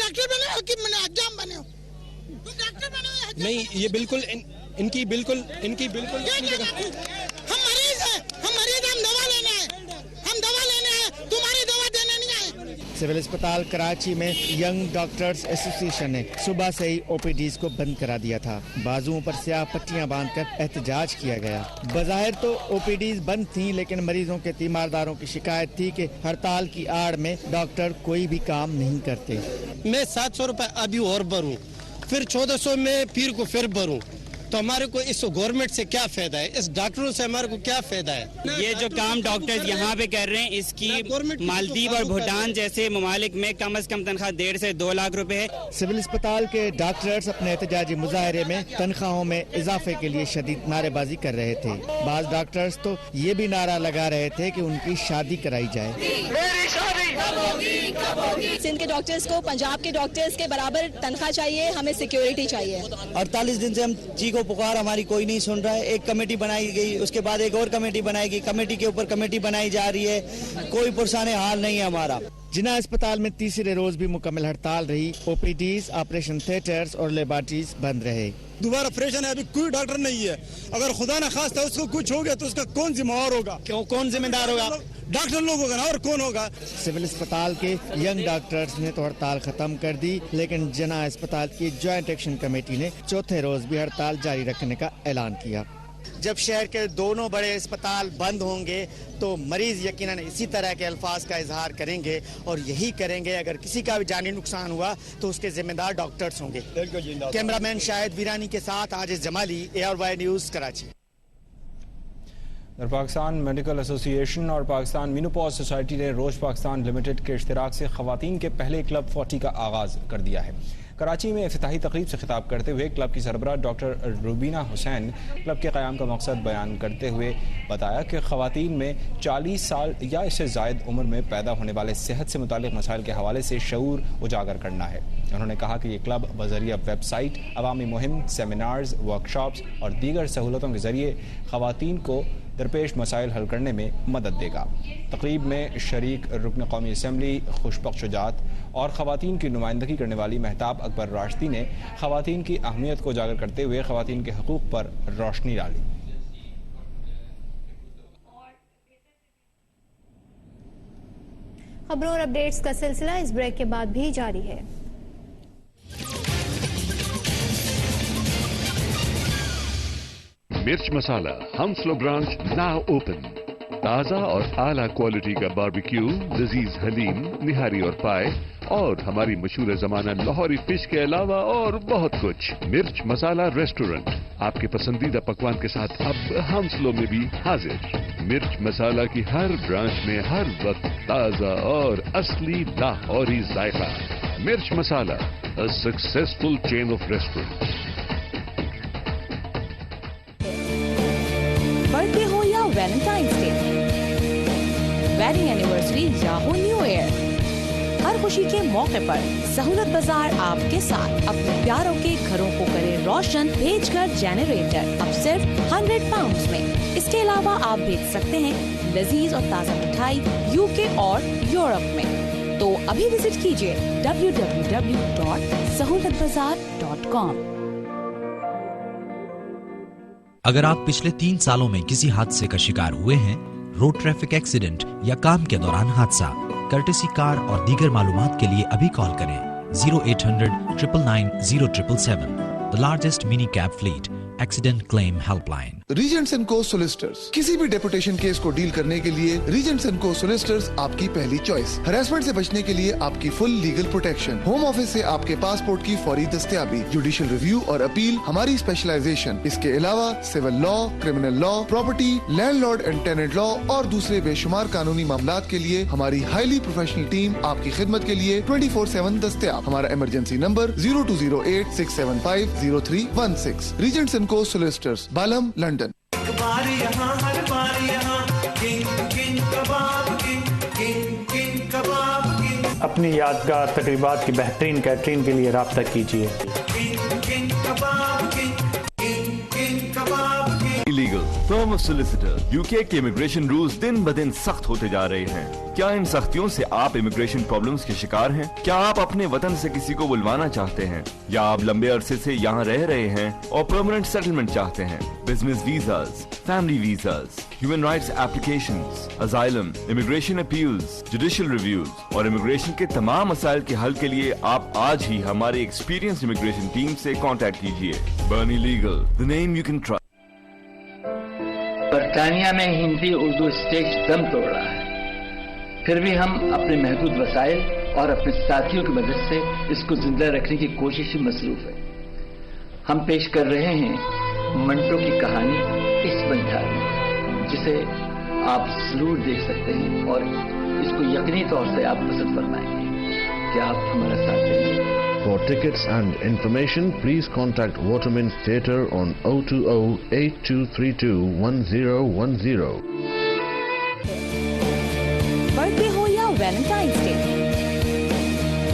Doctor बने हो कि मैंने हजाम बने हो? डॉक्टर बने हो? नहीं, ये बिल्कुल इनकी बिल्कुल हम मरीज हैं, हम दवा लेने आए, तुम्हारी दवा देने नहीं आए। सिविल अस्पताल कराची में यंग डॉक्टर्स एसोसिएशन ने सुबह से ही ओपीडीज को बंद करा दिया था। बाजुओं पर स्याह पट्टियां बांधकर एहतजाज किया गया। बज़ाहिर तो ओपीडीज बंद थी, लेकिन मरीजों के तीमारदारों की शिकायत थी कि हड़ताल की आड़ में डॉक्टर कोई भी काम नहीं करते। मैं 700 रुपए अभी और भरूं, फिर 1400 में फिर को फिर भरूं, तो हमारे को इस गवर्नमेंट से क्या फायदा है? इस डॉक्टरों से हमारे को क्या फायदा है? ये जो काम डॉक्टर्स यहाँ पे कर रहे हैं, इसकी मालदीव और भूटान जैसे ममालिक में कम से कम तनख्वाह 1.5 से 2 लाख रुपए है। सिविल अस्पताल के डॉक्टर्स अपने एहतजाजी मुजाहरे में तनख्वाहों में इजाफे के लिए शदीद नारेबाजी कर रहे थे। बाज डॉक्टर्स तो ये भी नारा लगा रहे थे कि उनकी शादी कराई जाए। सिंध के डॉक्टर्स को पंजाब के डॉक्टर्स के बराबर तनख्वाह चाहिए, हमें सिक्योरिटी चाहिए। 48 दिन से हम चीखो पुकार, हमारी कोई नहीं सुन रहा है। एक कमेटी बनाई गई, उसके बाद एक और कमेटी बनाई गई, कमेटी के ऊपर कमेटी बनाई जा रही है, कोई पुरसाने हाल नहीं है हमारा। जिना अस्पताल में तीसरे रोज भी मुकम्मल हड़ताल रही। ओपीडीज, ऑपरेशन थिएटर्स और लेबॉर्ट्रीज बंद रहे। दोबारा ऑपरेशन है, अभी कोई डॉक्टर नहीं है। अगर खुदा न खास्ता उसको कुछ हो गया तो उसका कौन जिम्मेवार होगा? कौन जिम्मेदार होगा? डॉक्टर लोग होगा ना, और कौन होगा? सिविल अस्पताल के यंग डॉक्टर्स ने तो हड़ताल खत्म कर दी, लेकिन जना अस्पताल की ज्वाइंट एक्शन कमेटी ने चौथे रोज भी हड़ताल जारी रखने का ऐलान किया। जब शहर के दोनों बड़े अस्पताल बंद होंगे तो मरीज यकीनन इसी तरह के अल्फाज का इजहार करेंगे, और यही करेंगे। अगर किसी का भी जानी नुकसान हुआ तो उसके जिम्मेदार डॉक्टर्स होंगे। कैमरामैन शाहिद वीरानी के साथ Aziz Jamali, ARY news, Karachi. Pakistan medical association और पाकिस्तान मीनोपॉज सोसाइटी ने रोज पाकिस्तान लिमिटेड के इश्तिराक से खवातीन के पहले क्लब 40 का आगाज कर दिया है। कराची में इफ्तिताही तकरीब से खिताब करते हुए क्लब की सरबराह डॉक्टर रुबीना हुसैन क्लब के क़याम का मकसद बयान करते हुए बताया कि खवातीन में 40 साल या इससे ज़ायद उम्र में पैदा होने वाले सेहत से मुतालिक मसाइल के हवाले से शऊर उजागर करना है। उन्होंने कहा कि ये क्लब बज़रिया वेबसाइट, अवामी मुहिम, सेमिनार्स, वर्कशॉप्स और दीगर सहूलतों के ज़रिए खवातीन को दरपेश मसाइल हल करने में मदद देगा। तकरीब में शरीक रुकन कौमी असम्बली खुशबख्श शुजात और खवातीन की नुमाइंदगी करने वाली महताब अकबर राशिदी ने खवातीन की अहमियत को उजागर करते हुए खवातीन के हकूक़ पर रोशनी डाली। खबरों और अपडेट्स का सिलसिला इस ब्रेक के बाद भी जारी है। मिर्च मसाला हम्सलो ब्रांच नाउ ओपन। ताज़ा और आला क्वालिटी का बारबेक्यू, लजीज हलीम, निहारी और पाए, और हमारी मशहूर ज़माना लाहौरी फिश के अलावा और बहुत कुछ। मिर्च मसाला रेस्टोरेंट आपके पसंदीदा पकवान के साथ अब हम्सलो में भी हाजिर। मिर्च मसाला की हर ब्रांच में हर वक्त ताज़ा और असली लाहौरी जायका। Mirch Masala, a successful chain of restaurant. Birthday हो या वैलेंटाइंस डे, वेडिंग एनिवर्सरी या हो न्यू ईयर, हर खुशी के मौके पर सहूलत बाजार आपके साथ अपने प्यारों के घरों को करे रोशन, भेजकर जनरेटर अब सिर्फ 100 पाउंड में। इसके अलावा आप भेज सकते हैं लजीज और ताज़ा मिठाई UK और यूरोप में। तो अभी विजिट कीजिए www.sahulatbazaar.com। अगर आप पिछले 3 सालों में किसी हादसे का शिकार हुए हैं, रोड ट्रैफिक एक्सीडेंट या काम के दौरान हादसा, कर्टेसी कार और दीगर मालूमात के लिए अभी कॉल करें 0800 999 0777, the largest mini cab fleet accident claim helpline. Regents and को सोलिसिटर्स, किसी भी डेपुटेशन केस को डील करने के लिए रीजेंट्स एंड को सोलिसिटर्स आपकी पहली चॉइस। हरासमेंट से बचने के लिए आपकी full legal protection, home office से आपके पासपोर्ट की फौरी दस्तयाबी, जुडिशियल रिव्यू और अपील हमारी स्पेशलाइजेशन। इसके अलावा civil law, criminal law, property, landlord and tenant law और दूसरे बेशुमार कानूनी मामलात के लिए हमारी हाईली प्रोफेशनल टीम आपकी खिदमत के लिए 24/7 दस्तयाब। हमारा इमरजेंसी नंबर 0208 675 0316। रीजेंट्स एंड को सोलिसिटर्स, बालम, लंदन। अपनी यादगार तकरीबात की बेहतरीन कैटरिंग के लिए राब्ता कीजिए। Illegal firm of solicitor. UK के इमिग्रेशन रूल्स दिन ब दिन सख्त होते जा रहे हैं। क्या इन सख्तियों से आप इमिग्रेशन प्रॉब्लम्स के शिकार हैं? क्या आप अपने वतन से किसी को बुलवाना चाहते हैं, या आप लंबे अरसे से यहाँ रह रहे हैं और परमानेंट सेटलमेंट चाहते हैं? Business visas, family visas, human rights applications, asylum, immigration appeals, judicial reviews और इमिग्रेशन के तमाम मसाइल के हल के लिए आप आज ही हमारे एक्सपीरियंस्ड इमिग्रेशन टीम से कांटेक्ट कीजिए। Burney Legal, the name you can trust. बरतानिया में हिंदी उर्दू स्टेज दम तोड़ रहा है, फिर भी हम अपने महदूद वसाइल और अपने साथियों की मदद से इसको जिंदा रखने की कोशिश में मसरूफ है। हम पेश कर रहे हैं मंटो की कहानी इस बंधार में, जिसे आप जरूर देख सकते हैं और इसको यकीनी तौर से आप पसंद फरमाएंगे। क्या आप हमारा साथ देंगे? For tickets and information, please contact Waterman Theatre on 020-8232-1010. Birthday हो या वैलेंटाइंस डे,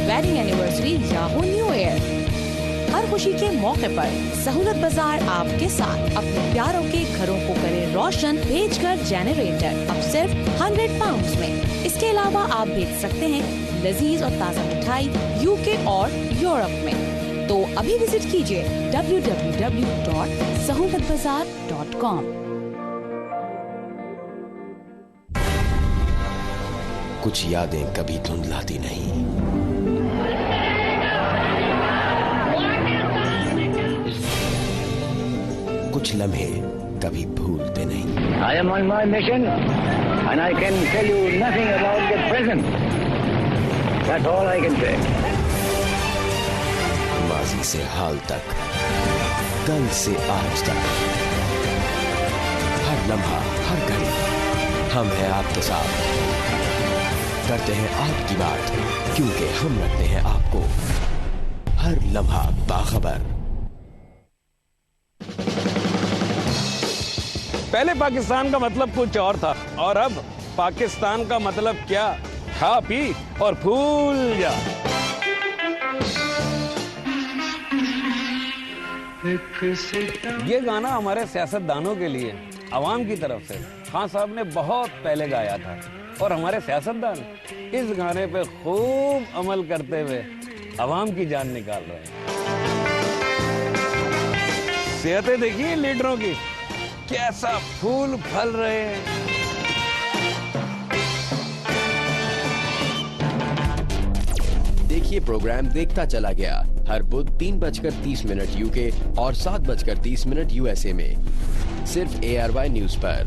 वेडिंग एनिवर्सरी या हो न्यू ईयर, हर खुशी के मौके पर सहूलत बाजार आपके साथ अपने प्यारों के घरों को करे रोशन, भेजकर जनरेटर अब सिर्फ 100 पाउंड में। इसके अलावा आप भेज सकते हैं लजीज और ताज़ा मिठाई यूके और यूरोप में। तो अभी विजिट कीजिए www.sahulatbazaar.com। कुछ यादें कभी धुंधलाती नहीं, कुछ लम्हे कभी भूलते नहीं। I am on my mission and I can tell you nothing about the present. That's all I can say. माजी से हाल तक, कल से आज तक, हर लम्हा हर घड़ी हम हैं आपके साथ। करते हैं आपकी बात, क्योंकि हम रखते हैं आपको हर लम्हा बाखबर। पहले पाकिस्तान का मतलब कुछ और था, और अब पाकिस्तान का मतलब क्या? खा पी और भूल जा। ये गाना हमारे सियासतदानों के लिए, आवाम की तरफ से खान साहब ने बहुत पहले गाया था, और हमारे सियासतदान इस गाने पे खूब अमल करते हुए आवाम की जान निकाल रहे हैं। सेहतें देखिए लीडरों की, कैसा फूल फल रहे हैं। देखिए प्रोग्राम देखता चला गया हर बुध 3:30 यूके और 7:30 यूएसए में, सिर्फ ARY न्यूज पर।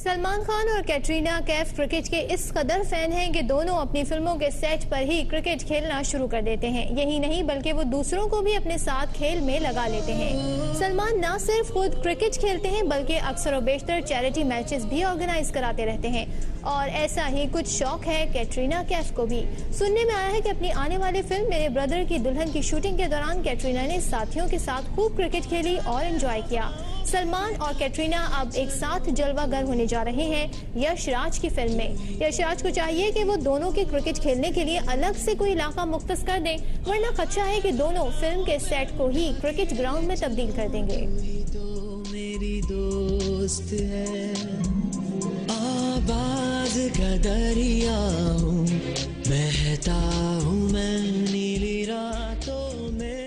सलमान खान और कैटरीना कैफ क्रिकेट के इस कदर फैन हैं कि दोनों अपनी फिल्मों के सेट पर ही क्रिकेट खेलना शुरू कर देते हैं। यही नहीं बल्कि वो दूसरों को भी अपने साथ खेल में लगा लेते हैं। सलमान न सिर्फ खुद क्रिकेट खेलते हैं बल्कि अक्सर व बेशतर चैरिटी मैचेस भी ऑर्गेनाइज कराते रहते हैं, और ऐसा ही कुछ शौक है कैटरीना कैफ को भी। सुनने में आया है कि अपनी आने वाली फिल्म मेरे ब्रदर की दुल्हन की शूटिंग के दौरान कैटरीना ने साथियों के साथ खूब क्रिकेट खेली और एंजॉय किया। सलमान और कैटरीना अब एक साथ जलवागर होने जा रहे हैं यश राज की फिल्म में। यश राज को चाहिए कि वो दोनों के क्रिकेट खेलने के लिए अलग से कोई इलाका मुख्तस कर दें, वरना खदशा है कि दोनों फिल्म के सेट को ही क्रिकेट ग्राउंड में तब्दील कर देंगे। मेरी दोस्त है, आबाद का दरिया हूँ, बहता हूँ मैं नीली रातों में।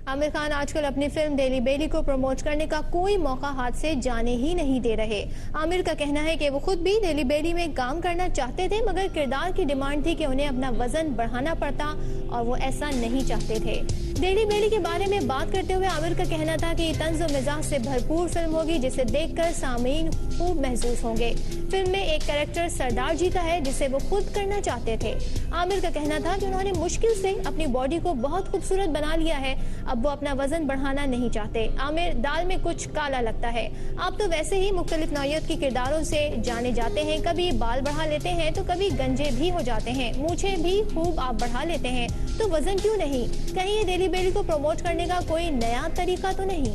आमिर खान आजकल अपनी फिल्म डेली बेली को प्रमोट करने का कोई मौका हाथ से जाने ही नहीं दे रहे। आमिर का कहना है कि वो खुद भी डेली बेली में काम करना चाहते थे, मगर किरदार की डिमांड थी कि उन्हें अपना वजन बढ़ाना पड़ता और वो ऐसा नहीं चाहते थे। डेली बेली के बारे में बात करते हुए आमिर का कहना था कि तंज़ व मिजाज से भरपूर फिल्म होगी जिसे देखकर सामीन खूब महसूस होंगे। फिल्म में एक कैरेक्टर सरदार जी का है जिसे वो खुद करना चाहते थे। आमिर का कहना था कि उन्होंने मुश्किल से अपनी बॉडी को बहुत खूबसूरत बना लिया है, अब वो अपना वजन बढ़ाना नहीं चाहते। आमिर, दाल में कुछ काला लगता है, आप तो वैसे ही मुख्तलिफ नौइयत के किरदारों से जाने जाते हैं, कभी बाल बढ़ा लेते हैं तो कभी गंजे भी हो जाते हैं, मूछें भी खूब आप बढ़ा लेते हैं, तो वजन क्यों नहीं? कहीं ये डेली बेली को प्रमोट करने का कोई नया तरीका तो नहीं?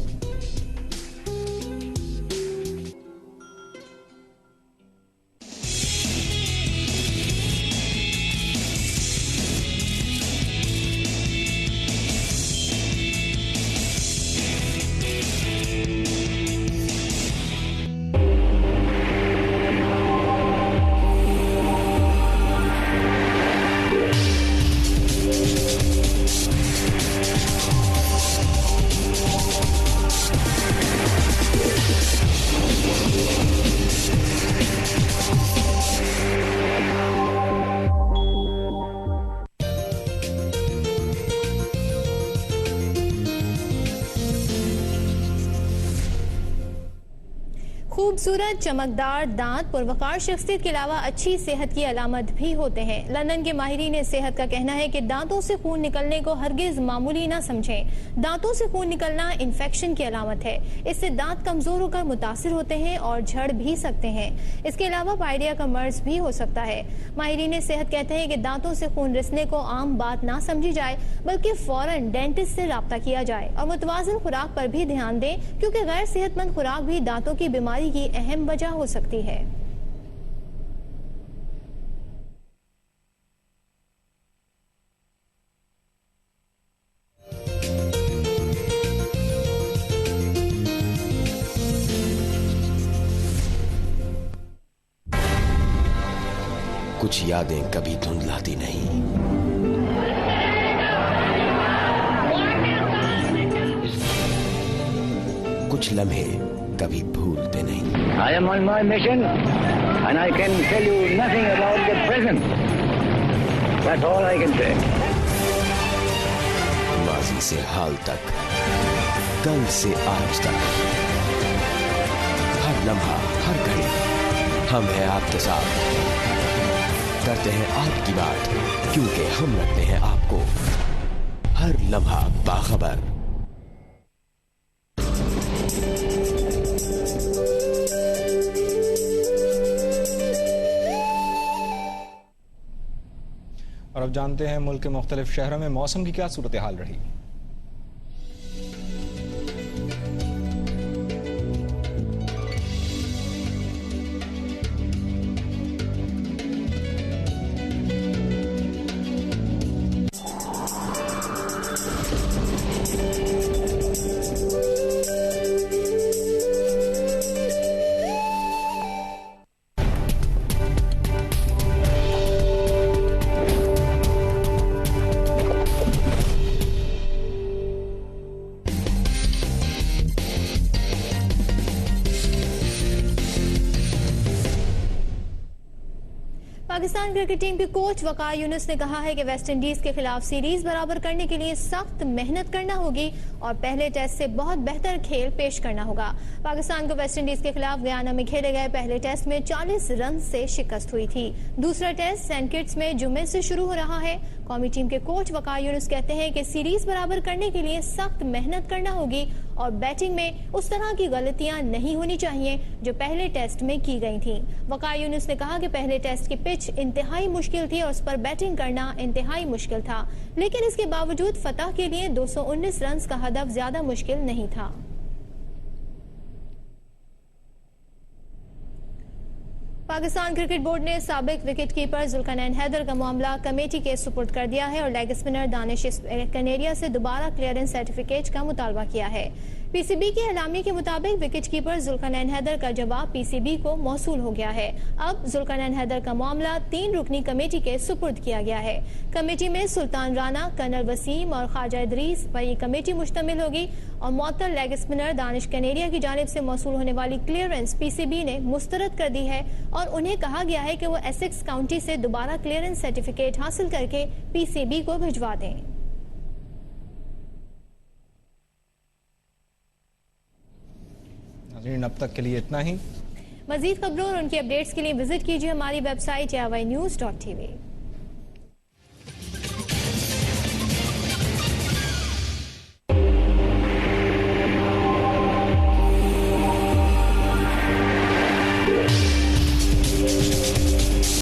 खूबसूरत चमकदार दांत पुरवकार शख्सियत के अलावा अच्छी सेहत की अलामत भी होते हैं। लंदन के माहिरीन सेहत का कहना है कि दांतों से खून निकलने को हरगिज मामूली ना समझें। दांतों से खून निकलना इन्फेक्शन की अलामत है, इससे दांत कमजोर होकर मुतासिर होते हैं और झड़ भी सकते हैं। इसके अलावा पायरिया का मर्ज भी हो सकता है। माहिरीन सेहत कहते हैं कि दांतों से खून रिसने को आम बात ना समझी जाए, बल्कि फौरन डेंटिस्ट से राब्ता किया जाए और मुतवाज़िन खुराक पर भी ध्यान दें, क्योंकि गैर सेहतमंद खुराक भी दांतों की बीमारी की अहम वजह हो सकती है। कुछ यादें कभी धुंधलाती नहीं, कुछ लम्हे कभी भूलते नहीं। I am on my mission and I can tell you nothing about the present. That's all I can say. माजी से हाल तक, कल से आज तक, हर लम्हा हर घड़ी हम हैं आपके साथ, करते हैं आपकी बात, क्योंकि हम रखते हैं आपको हर लम्हा बाखबर। और अब जानते हैं मुल्क के मुख्तलिफ शहरों में मौसम की क्या सूरत हाल रही। पाकिस्तान क्रिकेट टीम के कोच वकार यूनुस ने कहा है कि वेस्ट इंडीज के खिलाफ सीरीज बराबर करने के लिए सख्त मेहनत करना होगी और पहले टेस्ट से बहुत बेहतर खेल पेश करना होगा। पाकिस्तान को वेस्ट इंडीज के खिलाफ गयाना में खेले गए पहले टेस्ट में 40 रन से शिकस्त हुई थी। दूसरा टेस्ट सेंट किट्स में जुम्मे से शुरू हो रहा है। कौमी टीम के कोच वकार यूनुस कहते हैं कि सीरीज बराबर करने के लिए सख्त मेहनत करना होगी और बैटिंग में उस तरह की गलतियां नहीं होनी चाहिए जो पहले टेस्ट में की गई थी। वकार यूनुस ने कहा कि पहले टेस्ट की पिच इंतहाई मुश्किल थी और उस पर बैटिंग करना इंतहाई मुश्किल था, लेकिन इसके बावजूद फतह के लिए 219 रन का हदफ ज्यादा मुश्किल नहीं था। पाकिस्तान क्रिकेट बोर्ड ने साबिक विकेट कीपर जुल्करनैन हैदर का मामला कमेटी के सुपुर्द कर दिया है और लेग स्पिनर दानिश कनेरिया से दोबारा क्लियरेंस सर्टिफिकेट का मुतालबा किया है। पीसीबी के एलामी के मुताबिक विकेट कीपर जुल्करनैन हैदर का जवाब पीसीबी को मौसूल हो गया है। अब जुल्करनैन हैदर का मामला 3 रुकनी कमेटी के सुपुर्द किया गया है। कमेटी में सुल्तान राना, कर्नल वसीम और ख्वाजा इदरीस पर ये कमेटी मुश्तमिल होगी और मुअत्तल लेग स्पिनर दानिश कनेरिया की जानिब से मौसूल होने वाली क्लियरेंस पीसीबी ने मुस्तरद कर दी है और उन्हें कहा गया है कि वो एसेक्स काउंटी से दोबारा क्लियरेंस सर्टिफिकेट हासिल करके पीसीबी को भिजवा दें। अब तक के लिए इतना ही। मजीद खबरों और उनकी अपडेट्स के लिए विजिट कीजिए हमारी वेबसाइट YNews.tv।